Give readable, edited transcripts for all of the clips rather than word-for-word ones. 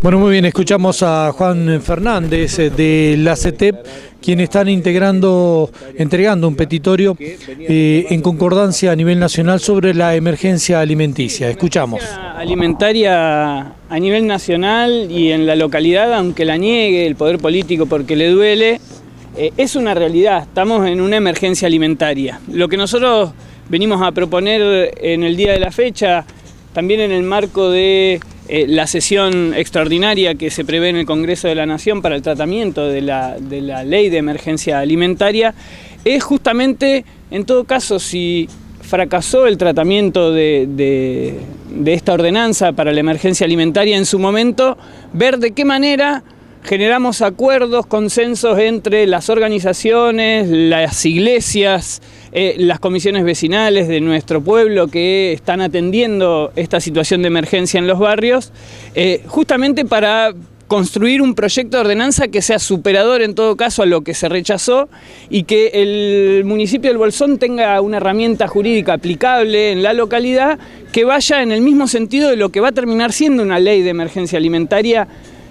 Bueno, muy bien, escuchamos a Juan Fernández de la CETEP, quienes están entregando un petitorio en concordancia a nivel nacional sobre la emergencia alimenticia. Escuchamos. Alimentaria a nivel nacional y en la localidad, aunque la niegue el poder político porque le duele, es una realidad. Estamos en una emergencia alimentaria. Lo que nosotros venimos a proponer en el día de la fecha, también en el marco de la sesión extraordinaria que se prevé en el Congreso de la Nación para el tratamiento de la ley de emergencia alimentaria, es justamente, en todo caso, si fracasó el tratamiento de esta ordenanza para la emergencia alimentaria en su momento, ver de qué manera generamos acuerdos, consensos entre las organizaciones, las iglesias, las comisiones vecinales de nuestro pueblo que están atendiendo esta situación de emergencia en los barrios, justamente para construir un proyecto de ordenanza que sea superador en todo caso a lo que se rechazó y que el municipio del Bolsón tenga una herramienta jurídica aplicable en la localidad que vaya en el mismo sentido de lo que va a terminar siendo una ley de emergencia alimentaria.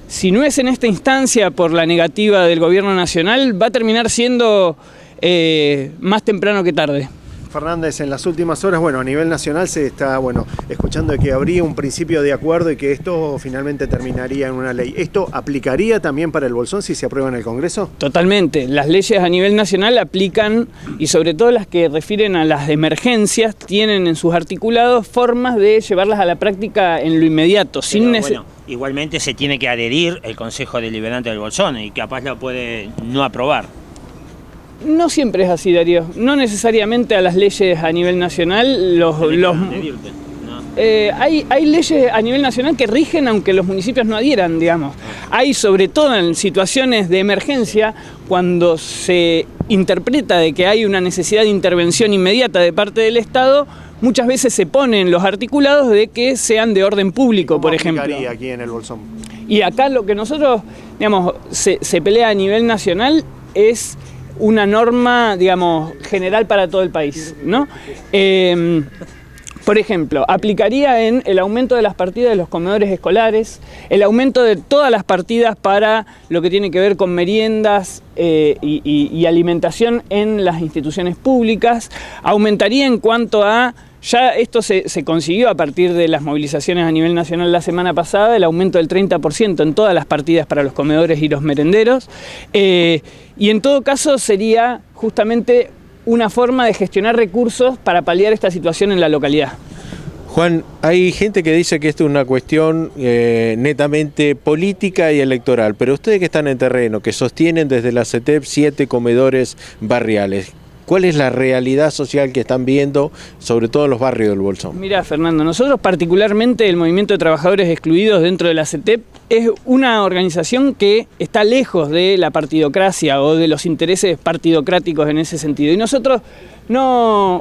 Si no es en esta instancia por la negativa del gobierno nacional, va a terminar siendo más temprano que tarde. Fernández, en las últimas horas, a nivel nacional se está, escuchando de que habría un principio de acuerdo y que esto finalmente terminaría en una ley. ¿Esto aplicaría también para el Bolsón si se aprueba en el Congreso? Totalmente. Las leyes a nivel nacional aplican, y sobre todo las que refieren a las emergencias, tienen en sus articulados formas de llevarlas a la práctica en lo inmediato. Igualmente se tiene que adherir el Consejo Deliberante del Bolsón y capaz lo puede no aprobar. No siempre es así, Darío. No necesariamente a las leyes a nivel nacional hay leyes a nivel nacional que rigen aunque los municipios no adhieran, digamos. Hay, sobre todo en situaciones de emergencia, cuando se interpreta de que hay una necesidad de intervención inmediata de parte del Estado, muchas veces se ponen los articulados de que sean de orden público, por ejemplo. ¿Cómo aplicaría aquí en el Bolsón? Y acá lo que nosotros, se pelea a nivel nacional es una norma, general para todo el país, ¿no? Por ejemplo, aplicaría en el aumento de las partidas de los comedores escolares, el aumento de todas las partidas para lo que tiene que ver con meriendas y alimentación en las instituciones públicas, aumentaría en cuanto a, ya esto se consiguió a partir de las movilizaciones a nivel nacional la semana pasada, el aumento del 30% en todas las partidas para los comedores y los merenderos, y en todo caso sería justamente una forma de gestionar recursos para paliar esta situación en la localidad. Juan, hay gente que dice que esto es una cuestión netamente política y electoral, pero ustedes que están en terreno, que sostienen desde la CETEP 7 comedores barriales, ¿cuál es la realidad social que están viendo, sobre todo en los barrios del Bolsón? Mira, Fernando, nosotros particularmente el Movimiento de Trabajadores Excluidos dentro de la CETEP es una organización que está lejos de la partidocracia o de los intereses partidocráticos en ese sentido. Y nosotros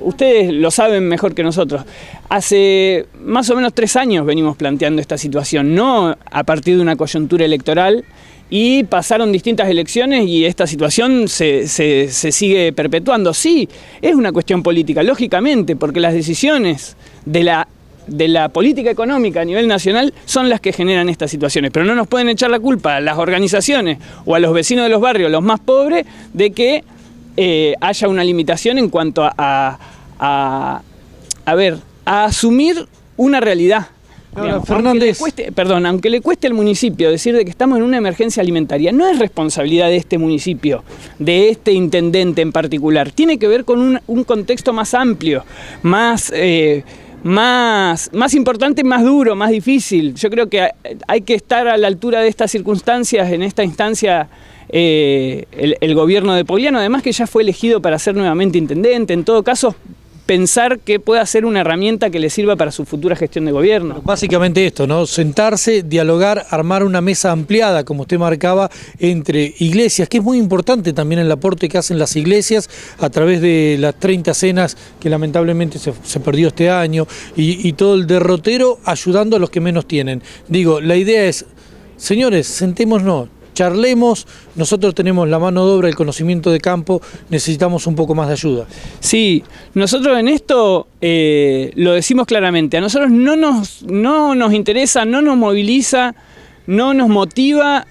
ustedes lo saben mejor que nosotros, hace más o menos 3 años venimos planteando esta situación, no a partir de una coyuntura electoral, y pasaron distintas elecciones y esta situación se sigue perpetuando. Sí, es una cuestión política, lógicamente, porque las decisiones de la política económica a nivel nacional son las que generan estas situaciones, pero no nos pueden echar la culpa a las organizaciones o a los vecinos de los barrios, los más pobres, de que haya una limitación en cuanto a asumir una realidad. Fernández, aunque le cueste al municipio decir de que estamos en una emergencia alimentaria, no es responsabilidad de este municipio, de este intendente en particular. Tiene que ver con un contexto más amplio, más importante, más duro, más difícil. Yo creo que hay que estar a la altura de estas circunstancias, en esta instancia. El gobierno de Pogliano, además que ya fue elegido para ser nuevamente intendente, en todo caso, pensar que pueda ser una herramienta que le sirva para su futura gestión de gobierno. Básicamente esto, ¿no? Sentarse, dialogar, armar una mesa ampliada, como usted marcaba, entre iglesias, que es muy importante también el aporte que hacen las iglesias a través de las 30 cenas que lamentablemente se perdió este año, y todo el derrotero ayudando a los que menos tienen. Digo, la idea es, señores, sentémonos, charlemos, nosotros tenemos la mano de obra, el conocimiento de campo, necesitamos un poco más de ayuda. Sí, nosotros en esto lo decimos claramente, a nosotros no nos interesa, no nos moviliza no nos motiva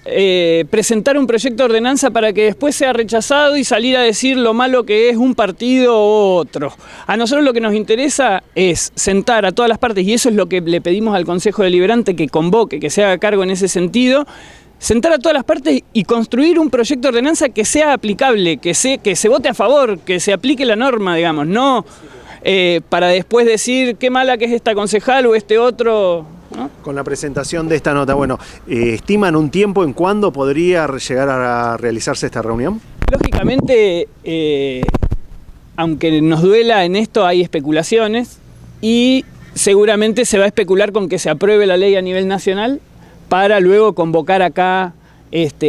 presentar un proyecto de ordenanza para que después sea rechazado y salir a decir lo malo que es un partido u otro. A nosotros lo que nos interesa es sentar a todas las partes, y eso es lo que le pedimos al Consejo Deliberante, que convoque, que se haga cargo en ese sentido, sentar a todas las partes y construir un proyecto de ordenanza que sea aplicable, que se vote a favor, que se aplique la norma, digamos, no para después decir qué mala que es esta concejal o este otro, ¿no? Con la presentación de esta nota, bueno, ¿estiman un tiempo en cuándo podría llegar a realizarse esta reunión? Lógicamente, aunque nos duela en esto, hay especulaciones y seguramente se va a especular con que se apruebe la ley a nivel nacional para luego convocar acá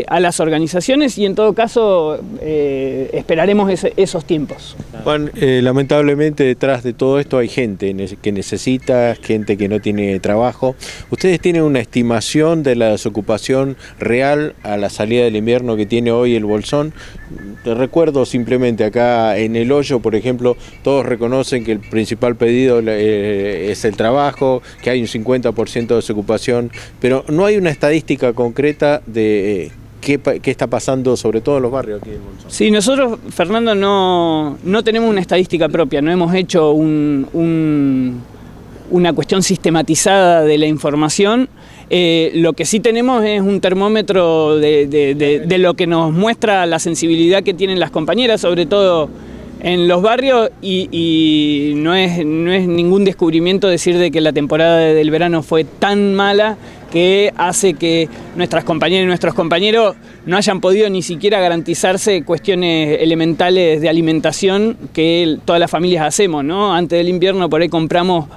a las organizaciones, y en todo caso esperaremos esos tiempos. Juan, lamentablemente detrás de todo esto hay gente que necesita, gente que no tiene trabajo. ¿Ustedes tienen una estimación de la desocupación real a la salida del invierno que tiene hoy el Bolsón? Te recuerdo simplemente acá en El Hoyo, por ejemplo, todos reconocen que el principal pedido es el trabajo, que hay un 50% de desocupación, pero no hay una estadística concreta de qué está pasando, sobre todo en los barrios aquí en Bolsón. Sí, nosotros, Fernando, no tenemos una estadística propia, no hemos hecho una cuestión sistematizada de la información. Lo que sí tenemos es un termómetro de lo que nos muestra la sensibilidad que tienen las compañeras, sobre todo en los barrios, y no es ningún descubrimiento decir de que la temporada del verano fue tan mala que hace que nuestras compañeras y nuestros compañeros no hayan podido ni siquiera garantizarse cuestiones elementales de alimentación que todas las familias hacemos, ¿no? Antes del invierno por ahí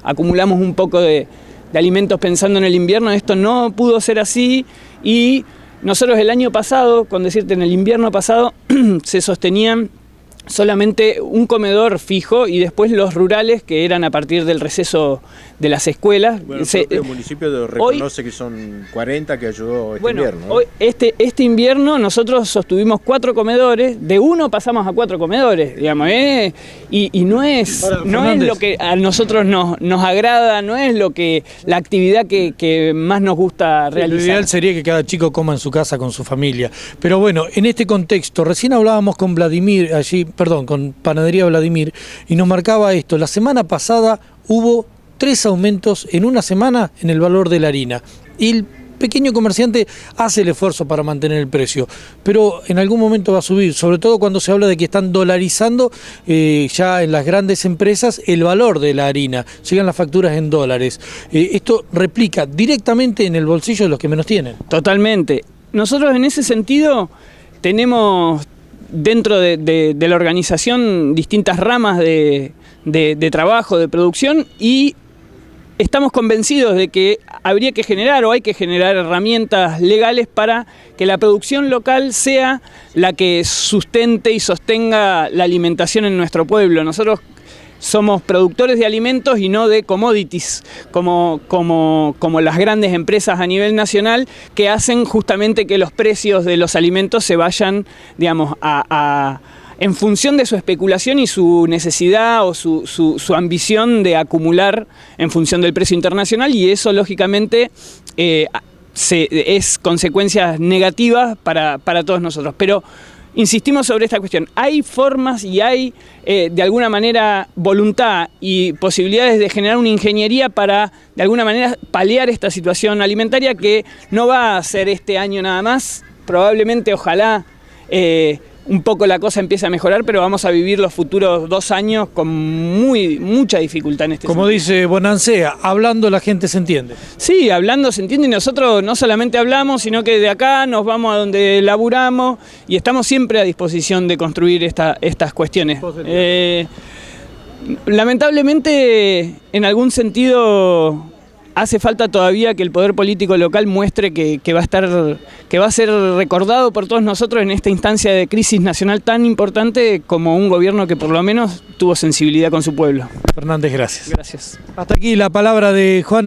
acumulamos un poco de alimentos pensando en el invierno. Esto no pudo ser así, y nosotros el año pasado, con decirte en el invierno pasado, se sostenían solamente un comedor fijo, y después los rurales, que eran a partir del receso de las escuelas. Bueno, el municipio reconoce que son 40 que ayudó invierno, ¿no? Hoy, este invierno nosotros sostuvimos 4 comedores, de 1 pasamos a 4 comedores, digamos, y no es lo que a nosotros nos agrada, no es la actividad que más nos gusta realizar. Lo ideal sería que cada chico coma en su casa con su familia. Pero bueno, en este contexto, recién hablábamos con con Panadería Vladimir, y nos marcaba esto. La semana pasada hubo 3 aumentos en una semana en el valor de la harina. Y el pequeño comerciante hace el esfuerzo para mantener el precio, pero en algún momento va a subir, sobre todo cuando se habla de que están dolarizando ya en las grandes empresas el valor de la harina, llegan las facturas en dólares. Esto replica directamente en el bolsillo de los que menos tienen. Totalmente. Nosotros en ese sentido tenemos dentro de la organización distintas ramas de trabajo, de producción, y estamos convencidos de que habría que generar o hay que generar herramientas legales para que la producción local sea la que sustente y sostenga la alimentación en nuestro pueblo. Nosotros somos productores de alimentos y no de commodities, como las grandes empresas a nivel nacional, que hacen justamente que los precios de los alimentos se vayan, digamos, en función de su especulación y su necesidad o su ambición de acumular en función del precio internacional, y eso lógicamente es consecuencias negativas para todos nosotros. Pero insistimos sobre esta cuestión. Hay formas y hay de alguna manera voluntad y posibilidades de generar una ingeniería para de alguna manera paliar esta situación alimentaria, que no va a ser este año nada más. Probablemente, ojalá, un poco la cosa empieza a mejorar, pero vamos a vivir los futuros 2 años con mucha dificultad en este sentido. Como dice Bonancea, hablando la gente se entiende. Sí, hablando se entiende, y nosotros no solamente hablamos, sino que de acá nos vamos a donde laburamos, y estamos siempre a disposición de construir estas cuestiones. Lamentablemente, en algún sentido, hace falta todavía que el poder político local muestre que va a ser recordado por todos nosotros en esta instancia de crisis nacional tan importante, como un gobierno que por lo menos tuvo sensibilidad con su pueblo. Fernández, gracias. Gracias. Hasta aquí la palabra de Juan.